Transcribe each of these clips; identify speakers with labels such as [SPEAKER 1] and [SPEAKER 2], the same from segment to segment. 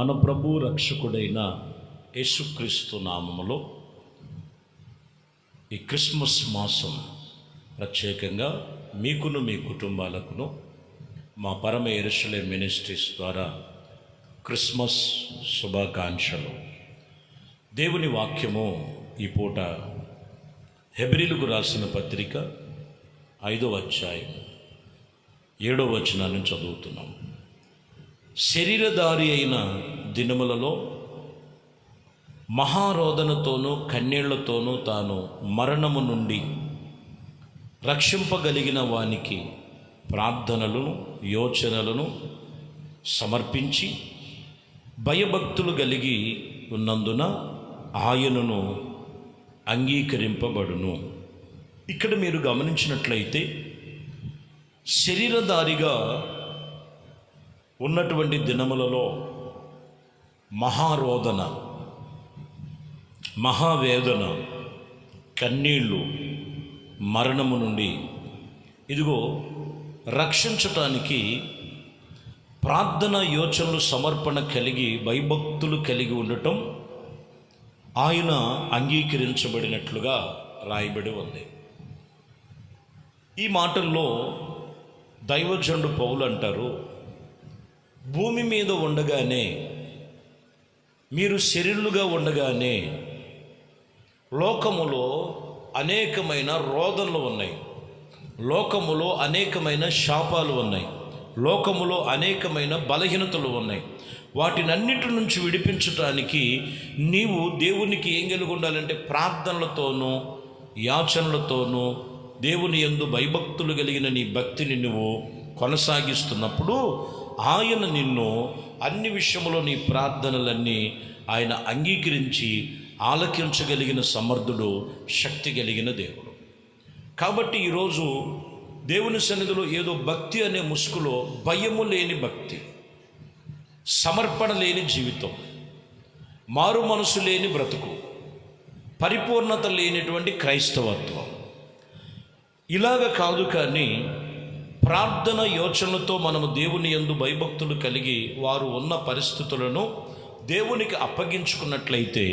[SPEAKER 1] మన ప్రభు రక్షకుడైన యేసుక్రీస్తు నామములో ఈ క్రిస్మస్ మాసం ప్రత్యేకంగా మీకును మీ కుటుంబాలకును మా పరమ యెరూషలేం మినిస్ట్రీస్ ద్వారా క్రిస్మస్ శుభాకాంక్షలు. దేవుని వాక్యము ఈ పూట హెబ్రీలకు రాసిన పత్రిక 5వ అధ్యాయం 7వ వచనాన్ని చదువుతున్నాం. శరీరధారి అయిన దినములలో మహారోదనతోనూ కన్నీళ్లతోనూ తాను మరణము నుండి రక్షింపగలిగిన వానికి ప్రార్థనలను యోచనలను సమర్పించి భయభక్తులు కలిగి ఉన్నందున ఆయనను అంగీకరింపబడును. ఇక్కడ మీరు గమనించినట్లయితే శరీరధారిగా ఉన్నటువంటి దినములలో మహారోదన, మహావేదన, కన్నీళ్ళు, మరణము నుండి ఇదిగో రక్షించటానికి ప్రార్థన యోచనలు సమర్పణ కలిగి భయభక్తులు కలిగి ఉండటం ఆయన అంగీకరించబడినట్లుగా రాయబడి ఉంది. ఈ మాటల్లో దైవజనుడు పౌలు అంటారు, భూమి మీద ఉండగానే, మీరు శరీరులుగా ఉండగానే లోకములో అనేకమైన రోదనలు ఉన్నాయి, లోకములో అనేకమైన శాపాలు ఉన్నాయి, లోకములో అనేకమైన బలహీనతలు ఉన్నాయి. వాటినన్నిటి నుంచి విడిపించటానికి నీవు దేవునికి ఏం కలిగి ఉండాలంటే ప్రార్థనలతోనూ యాచనలతోనూ దేవుని యందు భయభక్తులు కలిగిన నీ భక్తిని నువ్వు కొనసాగిస్తున్నప్పుడు ఆయన నిన్ను అన్ని విషయములో నీ ప్రార్థనలన్నీ ఆయన అంగీకరించి ఆలకించగలిగిన సమర్థుడు, శక్తి కలిగిన దేవుడు. కాబట్టి ఈరోజు దేవుని సన్నిధిలో ఏదో భక్తి అనే ముసుగులో భయము లేని భక్తి, సమర్పణ లేని జీవితం, మారు మనసు లేని బ్రతుకు, పరిపూర్ణత లేనిటువంటి క్రైస్తవత్వం, ఇలాగ కాదు. కానీ ప్రార్థన యోచనలతో మనము దేవుని యందు భయభక్తులు కలిగి వారు ఉన్న పరిస్థితులను దేవునికి అప్పగించుకున్నట్లయితే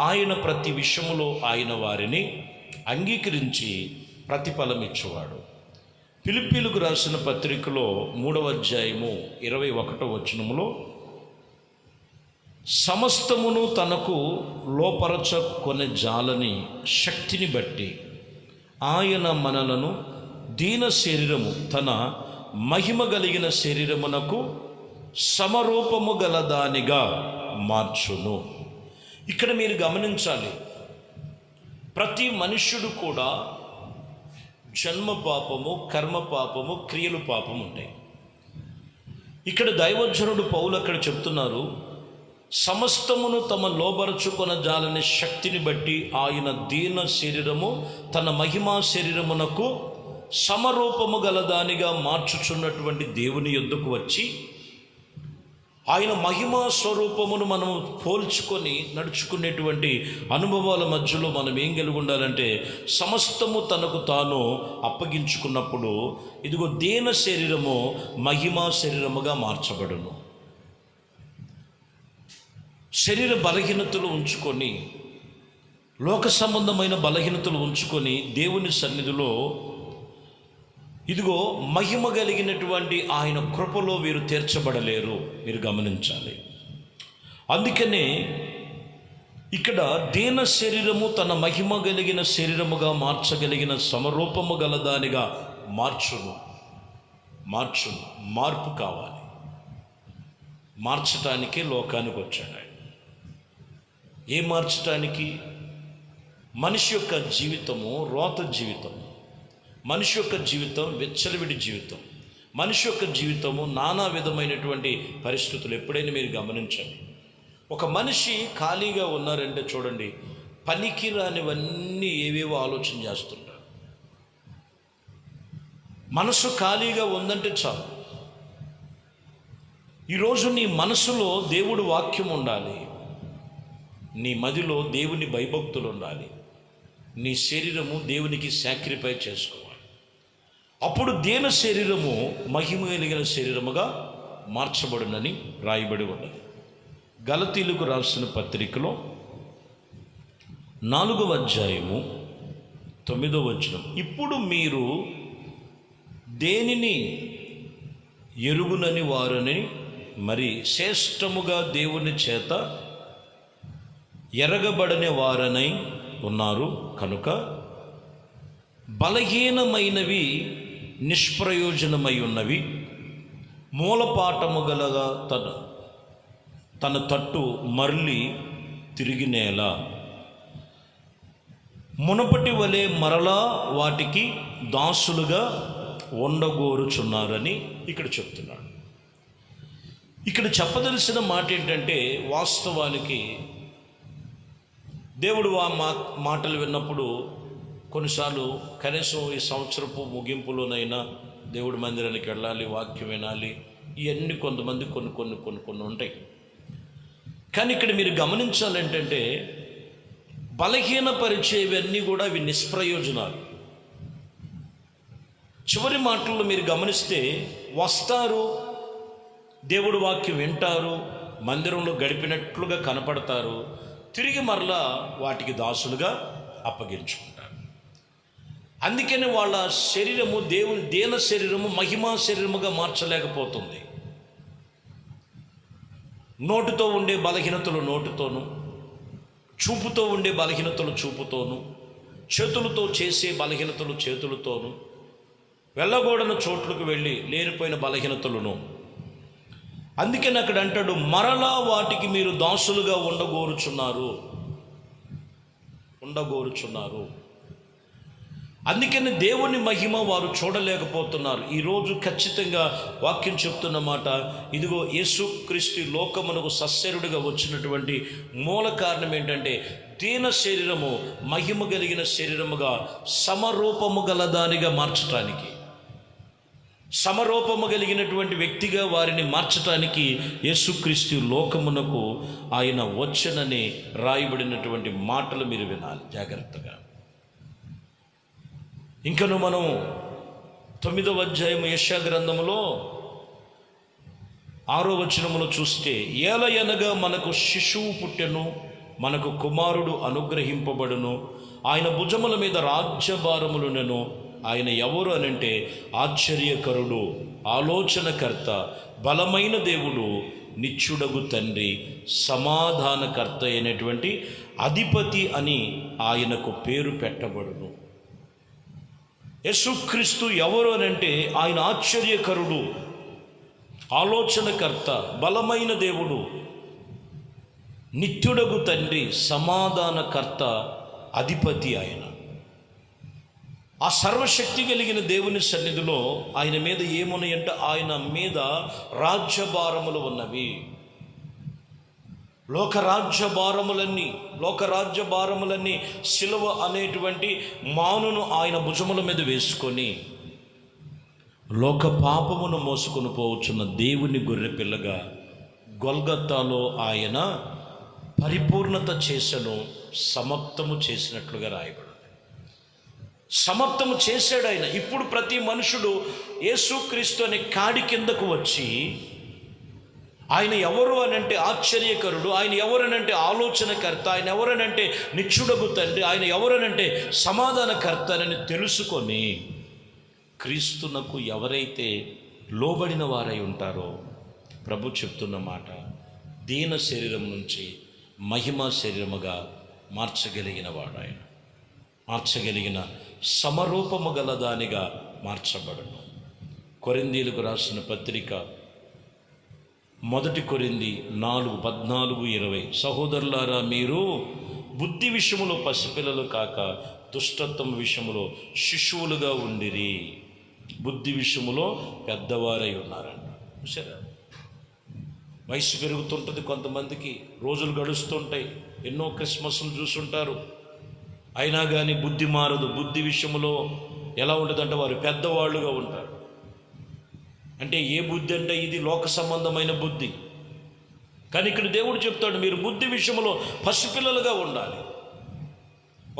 [SPEAKER 1] ఆయన ప్రతి విషయములో ఆయన వారిని అంగీకరించి ప్రతిఫలం ఇచ్చేవాడు. ఫిలిప్పీలకు రాసిన పత్రికలో 3వ అధ్యాయము 21వ వచనములో సమస్తమును తనకు లోపరచుకొనే జాలని శక్తిని బట్టి ఆయన మనలను దీన శరీరము తన మహిమ కలిగిన శరీరమునకు సమరూపము గలదానిగా మార్చును. ఇక్కడ మీరు గమనించాలి, ప్రతి మనుష్యుడు కూడా జన్మ పాపము, కర్మ పాపము, క్రియలు పాపము ఉంటాయి. ఇక్కడ దైవజనుడు పౌలు అక్కడ చెప్తున్నారు, సమస్తమును తమ లోబరచుకొన జాలని శక్తిని బట్టి ఆయన దీన శరీరము తన మహిమా శరీరమునకు సమరూపము గలదానిగా మార్చుచున్నటువంటి దేవుని యొద్దకు వచ్చి ఆయన మహిమా స్వరూపమును మనం పోల్చుకొని నడుచుకునేటువంటి అనుభవాల మధ్యలో మనం ఏం కలిగి ఉండాలంటే సమస్తము తనకు తాను అప్పగించుకున్నప్పుడు ఇదిగో దీన శరీరము మహిమా శరీరముగా మార్చబడును. శరీర బలహీనతలు ఉంచుకొని, లోక సంబంధమైన బలహీనతలు ఉంచుకొని దేవుని సన్నిధిలో ఇదిగో మహిమ కలిగినటువంటి ఆయన కృపలో వీరు తీర్చబడలేరు. మీరు గమనించాలి. అందుకనే ఇక్కడ దీన శరీరము తన మహిమ కలిగిన శరీరముగా మార్చగలిగిన సమరూపము గలదానిగా మార్చును. మార్పు కావాలి. మార్చటానికే లోకానికి వచ్చాడు ఆయన. ఏం మార్చటానికి? మనిషి యొక్క జీవితము రోత జీవితం, మనిషి యొక్క జీవితం విచ్చలవిడి జీవితం, మనిషి యొక్క జీవితము నానా విధమైనటువంటి పరిస్థితులు. ఎప్పుడైనా మీరు గమనించండి, ఒక మనిషి ఖాళీగా ఉన్నారంటే చూడండి, పనికి రానివన్నీ ఏవేవో ఆలోచన చేస్తుంటారు. మనసు ఖాళీగా ఉందంటే చాలు. ఈరోజు నీ మనసులో దేవుడి వాక్యం ఉండాలి, నీ మదిలో దేవుని భయభక్తులు ఉండాలి, నీ శరీరము దేవునికి సాక్రిఫైస్ చేసుకోవాలి. అప్పుడు దీన శరీరము మహిమ కలిగిన శరీరముగా మార్చబడునని రాయబడి ఉన్నది. గలతీయులకు రాసిన పత్రికలో 4వ అధ్యాయము 9వ వచనం. ఇప్పుడు మీరు దేనిని ఎరుగునని వారని మరి శ్రేష్టముగా దేవుని చేత ఎరగబడని వారనై ఉన్నారు కనుక బలహీనమైనవి నిష్ప్రయోజనమై ఉన్నవి మూలపాఠము గలగా తన తట్టు మరలి తిరిగినేలా మునపటి వలె మరలా వాటికి దాసులుగా ఉండగోరుచున్నారని ఇక్కడ చెప్తున్నాడు. ఇక్కడ చెప్పదలసిన మాట ఏంటంటే, వాస్తవానికి దేవుడు ఆ మాటలు విన్నప్పుడు కొన్నిసార్లు కనీసం ఈ సంవత్సరపు ముగింపులోనైనా దేవుడి మందిరానికి వెళ్ళాలి, వాక్యం వినాలి, ఇవన్నీ కొంతమంది కొన్ని ఉంటాయి. కానీ ఇక్కడ మీరు గమనించాలంటే బలహీనపరిచేవన్నీ కూడా అవి నిష్ప్రయోజనాలు. చివరి మాటల్లో మీరు గమనిస్తే వస్తారు, దేవుడి వాక్యం వింటారు, మందిరంలో గడిపినట్లుగా కనపడతారు, తిరిగి మరలా వాటికి దాసులుగా అప్పగించుకుంటారు. అందుకని వాళ్ళ శరీరము దేవుని దేన శరీరము మహిమా శరీరముగా మార్చలేకపోతుంది. నోటితో ఉండే బలహీనతలు నోటితోనూ, చూపుతో ఉండే బలహీనతలు చూపుతోనూ, చేతులతో చేసే బలహీనతలు చేతులతోనూ, వెళ్ళకూడని చోట్లకు వెళ్ళి లేనిపోయిన బలహీనతలను. అందుకని అక్కడ అంటాడు, మరలా వాటికి మీరు దాసులుగా ఉండగోరుచున్నారు. అందుకని దేవుని మహిమ వారు చూడలేకపోతున్నారు. ఈరోజు ఖచ్చితంగా వాక్యం చెప్తున్న మాట, ఇదిగో యేసుక్రీస్తు లోకమునకు సశరీరుడిగా వచ్చినటువంటి మూల కారణం ఏంటంటే, దీన శరీరము మహిమ కలిగిన శరీరముగా సమరూపము గలదానిగా మార్చటానికి, సమరూపము కలిగినటువంటి వ్యక్తిగా వారిని మార్చటానికి యేసుక్రీస్తు లోకమునకు ఆయన వచ్చనని రాయబడినటువంటి మాటలు మీరు వినాలి జాగ్రత్తగా. ఇంకను మనం 9వ అధ్యాయం యెషయా గ్రంథములో 6వ వచనములో చూస్తే, ఏలయనగా మనకు శిశువు పుట్టెను, మనకు కుమారుడు అనుగ్రహింపబడును, ఆయన భుజముల మీద రాజ్యభారములునెను. ఆయన ఎవరు అనంటే ఆశ్చర్యకరుడు, ఆలోచనకర్త, బలమైన దేవుడు, నిత్యుడగు తండ్రి, సమాధానకర్త అయినటువంటి అధిపతి అని ఆయనకు పేరు పెట్టబడును. యేసుక్రీస్తు ఎవరు అనంటే ఆయన ఆశ్చర్యకరుడు, ఆలోచనకర్త, బలమైన దేవుడు, నిత్యుడగు తండ్రి, సమాధానకర్త, అధిపతి. ఆయన ఆ సర్వశక్తి కలిగిన దేవుని సన్నిధిలో ఆయన మీద ఏమున్నాయంటే, ఆయన మీద రాజ్యభారములు ఉన్నవి. లోకరాజ్యభారములన్నీ సిలువ అనేటువంటి మానును ఆయన భుజముల మీద వేసుకొని లోక పాపమును మోసుకొని పోవచ్చున్న దేవుని గొర్రె పిల్లగా గొల్గొతాలో ఆయన పరిపూర్ణత చేసను, సమాప్తము చేసినట్లుగా రాయబడింది. సమాప్తము చేశాడు ఆయన. ఇప్పుడు ప్రతి మనుషుడు యేసుక్రీస్తు అనే కాడి కిందకు వచ్చి, ఆయన ఎవరు అనంటే ఆశ్చర్యకరుడు, ఆయన ఎవరనంటే ఆలోచనకర్త, ఆయన ఎవరనంటే నిత్యుడగు తండ్రి, ఆయన ఎవరనంటే సమాధానకర్త అని తెలుసుకొని క్రీస్తునకు ఎవరైతే లోబడిన వారై ఉంటారో, ప్రభు చెప్తున్న మాట, దీన శరీరం నుంచి మహిమ శరీరముగా మార్చగలిగిన వాడు ఆయన, మార్చగలిగిన సమరూపము గల దానిగా మార్చబడను. కొరింథీయులకు రాసిన పత్రిక 1 కొరింథీ 4:14-20. సహోదరులారా, మీరు బుద్ధి విషయములో పసిపిల్లలు కాక దుష్టత్వం విషయములో శిశువులుగా ఉండిరి. బుద్ధి విషయములో పెద్దవారై ఉన్నారంట. చూసారా, వయసు పెరుగుతుంటుంది, కొంతమందికి రోజులు గడుస్తుంటాయి, ఎన్నో క్రిస్మస్లు చూసుంటారు, అయినా కానీ బుద్ధి మారదు. బుద్ధి విషయంలో ఎలా ఉంటుందంటే వారు పెద్దవాళ్ళుగా ఉంటారు. అంటే ఏ బుద్ధి అంటే ఇది లోక సంబంధమైన బుద్ధి. కానీ ఇక్కడ దేవుడు చెప్తాడు, మీరు బుద్ధి విషయంలో పసిపిల్లలుగా ఉండాలి.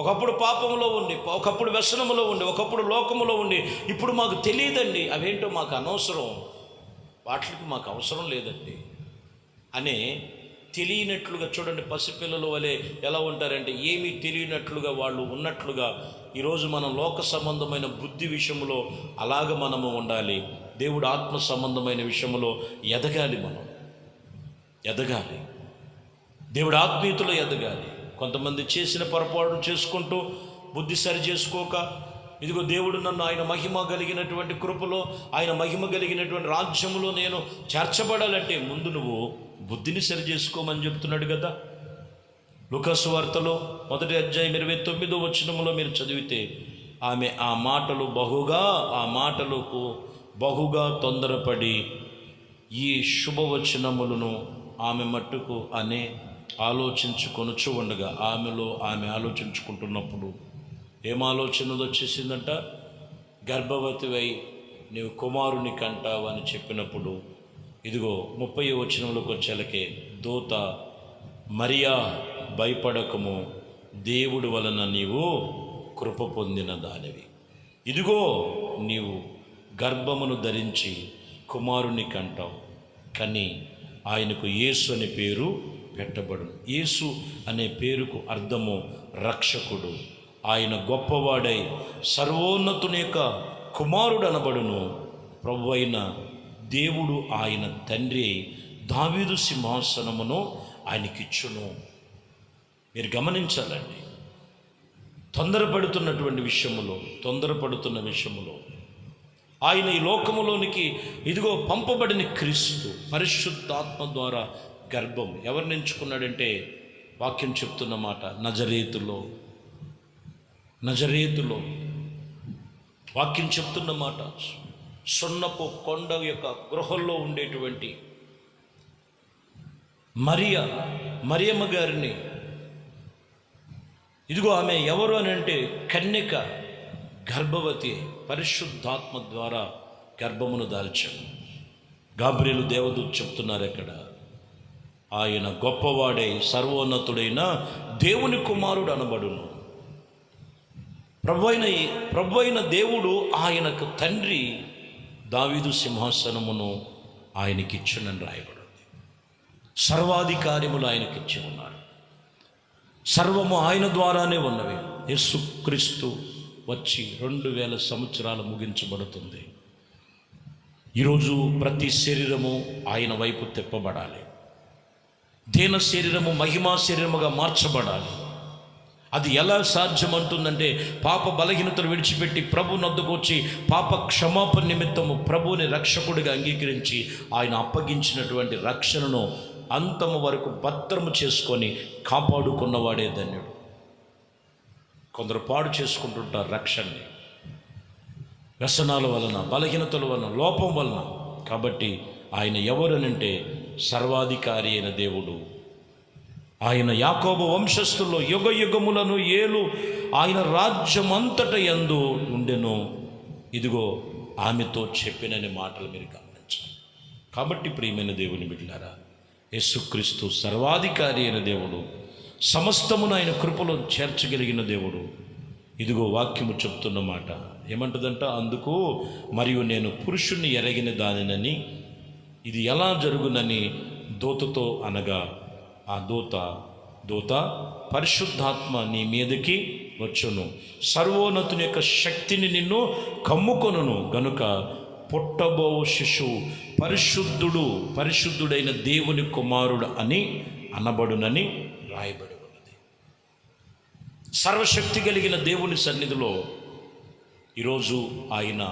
[SPEAKER 1] ఒకప్పుడు పాపంలో ఉండి, ఒకప్పుడు వ్యసనములో ఉండి, ఒకప్పుడు లోకములో ఉండి, ఇప్పుడు మాకు తెలియదండి, అవేంటో మాకు అనవసరం, వాటికి మాకు అవసరం లేదండి అనే తెలియనట్లుగా, చూడండి పసిపిల్లల వలె ఎలా ఉంటారంటే ఏమీ తెలియనట్లుగా వాళ్ళు ఉన్నట్లుగా ఈరోజు మనం లోక సంబంధమైన బుద్ధి విషయంలో అలాగ మనము ఉండాలి. దేవుడు ఆత్మ సంబంధమైన విషయంలో ఎదగాలి, మనం ఎదగాలి, దేవుడు ఆత్మీయతలో ఎదగాలి. కొంతమంది చేసిన పొరపాటు చేసుకుంటూ బుద్ధి సరి చేసుకోక, ఇదిగో దేవుడు నన్ను ఆయన మహిమ కలిగినటువంటి కృపలో, ఆయన మహిమ కలిగినటువంటి రాజ్యంలో నేను చేర్చబడాలంటే ముందు నువ్వు బుద్ధిని సరి చేసుకోమని చెప్తున్నాడు కదా. లూకాసు వార్తలో 1వ అధ్యాయం 29వ వచనంలో మీరు చదివితే ఆమె ఆ మాటలకు బహుగా తొందరపడి ఈ శుభవచనములను ఆమె మట్టుకు అనే ఆలోచించుకొనుచు ఉండగా, ఆమె ఆలోచించుకుంటున్నప్పుడు ఏం ఆలోచన వచ్చేసిందంట? గర్భవతివై నీవు కుమారుని కంటావు అని చెప్పినప్పుడు, ఇదిగో 30వ వచనంలోకి వచ్చేలకే, దూత మరియా భయపడకము, దేవుడి వలన నీవు కృప పొందిన దానివి, ఇదిగో నీవు గర్భమును ధరించి కుమారుని కంటావు, కానీ ఆయనకు యేసు అనే పేరు పెట్టబడును. యేసు అనే పేరుకు అర్థము రక్షకుడు. ఆయన గొప్పవాడై సర్వోన్నతుని యొక్క కుమారుడు అనబడును. ప్రభు అయిన దేవుడు ఆయన తండ్రి దావీదు సింహాసనమును ఆయనకిచ్చును. మీరు గమనించాలండి, తొందరపడుతున్న విషయములో ఆయన ఈ లోకములోనికి ఇదిగో పంపబడిన క్రీస్తు పరిశుద్ధాత్మ ద్వారా గర్భం ఎవరిని ఎంచుకున్నాడంటే, వాక్యం చెప్తున్న మాట, నజరేతులో వాక్యం చెప్తున్న మాట, సున్నపు కొండ యొక్క గృహంలో ఉండేటువంటి మరియమ్మ గారిని, ఇదిగో ఆమె ఎవరు అని అంటే కన్యక, గర్భవతి, పరిశుద్ధాత్మ ద్వారా గర్భమును దాల్చాడు. గాబ్రియేలు దేవదూత చెప్తున్నారు ఎక్కడ, ఆయన గొప్పవాడై సర్వోన్నతుడైన దేవుని కుమారుడు అనబడును. ప్రభువైన దేవుడు ఆయనకు తండ్రి దావీదు సింహాసనమును ఆయనకిచ్చునని రాయబడింది. సర్వాధికారములు ఆయనకిచ్చి ఉన్నారు. సర్వము ఆయన ద్వారానే ఉన్నవి. యేసుక్రీస్తు వచ్చి 2000 సంవత్సరాలు ముగించబడుతుంది. ఈరోజు ప్రతి శరీరము ఆయన వైపు తిప్పబడాలి. దీన శరీరము మహిమా శరీరముగా మార్చబడాలి. అది ఎలా సాధ్యమంటుందంటే, పాప బలహీనతలు విడిచిపెట్టి ప్రభు నొద్దకు వచ్చి పాప క్షమాపణ నిమిత్తము ప్రభువుని రక్షకుడిగా అంగీకరించి ఆయన అప్పగించినటువంటి రక్షణను అంతము వరకు భద్రము చేసుకొని కాపాడుకున్నవాడే ధన్యుడు. కొందరు పాడు చేసుకుంటుంటారు రక్షణని, వ్యసనాల వలన, బలహీనతల వలన, లోపం వలన. కాబట్టి ఆయన ఎవరనంటే సర్వాధికారి అయిన దేవుడు. ఆయన యాకోబు వంశస్థుల్లో యుగ యుగములను ఏలు ఆయన రాజ్యమంతట యందు ఉండెను. ఇదిగో ఆమెతో చెప్పినని మాటలు మీరు గమనించాలి. కాబట్టి ప్రియమైన దేవుని బిడ్డలారా, యేసుక్రీస్తు సర్వాధికారి అయిన దేవుడు, సమస్తమును ఆయన కృపలో చేర్చగలిగిన దేవుడు. ఇదిగో వాక్యము చెప్తున్న మాట ఏమంటుందంట, అందుకు మరియు నేను పురుషుణ్ణి ఎరగిన దానినని ఇది ఎలా జరుగునని దూతతో అనగా, ఆ దూత పరిశుద్ధాత్మ నీ మీదకి వచ్చును, సర్వోన్నతుని యొక్క శక్తిని నిన్ను కమ్ముకొనును గనుక పుట్టబో శిశువు పరిశుద్ధుడైన దేవుని కుమారుడు అని అనబడునని రాయబడి ఉన్నది. సర్వశక్తి కలిగిన దేవుని సన్నిధిలో ఈరోజు ఆయన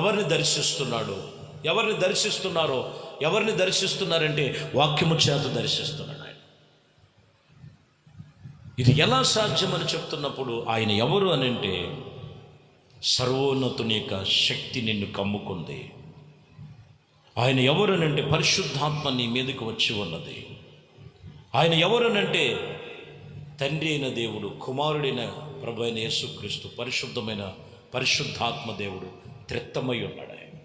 [SPEAKER 1] ఎవరిని దర్శిస్తున్నారంటే వాక్యము చేత దర్శిస్తున్నాడు ఆయన. ఇది ఎలా సాధ్యమని చెప్తున్నప్పుడు ఆయన ఎవరు అని అంటే, సర్వోన్నతుని యొక్క శక్తి నిన్ను కమ్ముకుంది. ఆయన ఎవరు అని అంటే, పరిశుద్ధాత్మ నీ మీదకి వచ్చి ఉన్నది. ఆయన ఎవరు అని అంటే, తండ్రి అయిన దేవుడు, కుమారుడైన ప్రభు అయిన యేసుక్రీస్తు, పరిశుద్ధాత్మ దేవుడు త్రిత్తమై ఉన్నాడు. ఆయన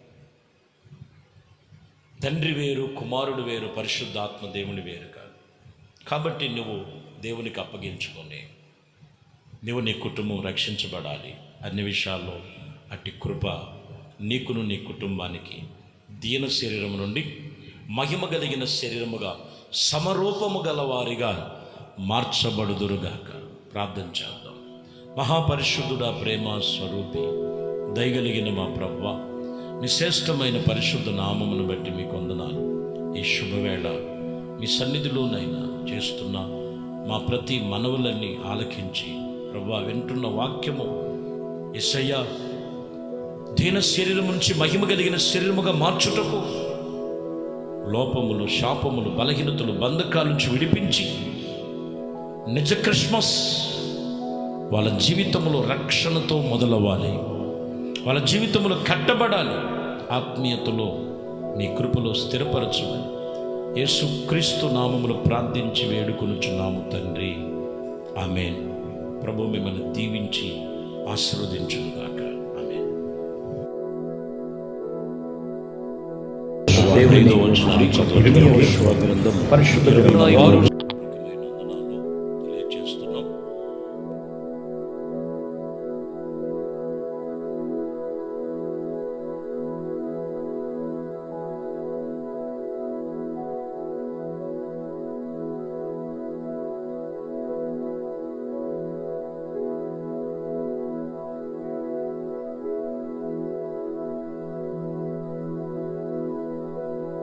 [SPEAKER 1] తండ్రి వేరు, కుమారుడు వేరు, పరిశుద్ధాత్మ దేవుని వేరు కాదు. కాబట్టి నువ్వు దేవునికి అప్పగించుకొని నువ్వు నీ కుటుంబం రక్షించబడాలి. అన్ని విషయాల్లో అట్టి కృప నీకును నీ కుటుంబానికి దీన శరీరం నుండి మహిమ కలిగిన శరీరముగా సమరూపము గల వారిగా మార్చబడుదురుగాక. ప్రార్థన చేద్దాం. మహాపరిశుద్ధుడా, ప్రేమ స్వరూపి, దయగలిగిన మా ప్రభువా, మీ శ్రేష్టమైన పరిశుద్ధ నామమును బట్టి మీకు వందనాలు. ఈ శుభవేళ మీ సన్నిధిలోనైనా చేస్తున్న మా ప్రతి మనవులన్నీ ఆలకించి ప్రభువా, వింటున్న వాక్యము యేసయ్యా దీన శరీరం నుంచి మహిమ కలిగిన శరీరముగా మార్చుటకు, లోపములు, శాపములు, బలహీనతలు, బంధకాల నుంచి విడిపించి నిజ క్రిస్మస్ వాళ్ళ జీవితంలో రక్షణతో మొదలవ్వాలి. వాళ్ళ జీవితంలో కట్టబడాలి. ఆత్మీయతలో మీ కృపలో స్థిరపరచమని యేసుక్రీస్తు నామములో ప్రార్థించి వేడుకొనుచున్నాము తండ్రి. ఆమేన్. ప్రభు మిమ్మల్ని దీవించి ఆశీర్వదించుగాక. ఆమేన్. దేవునితో వచ్చిన పరిశుద్ధ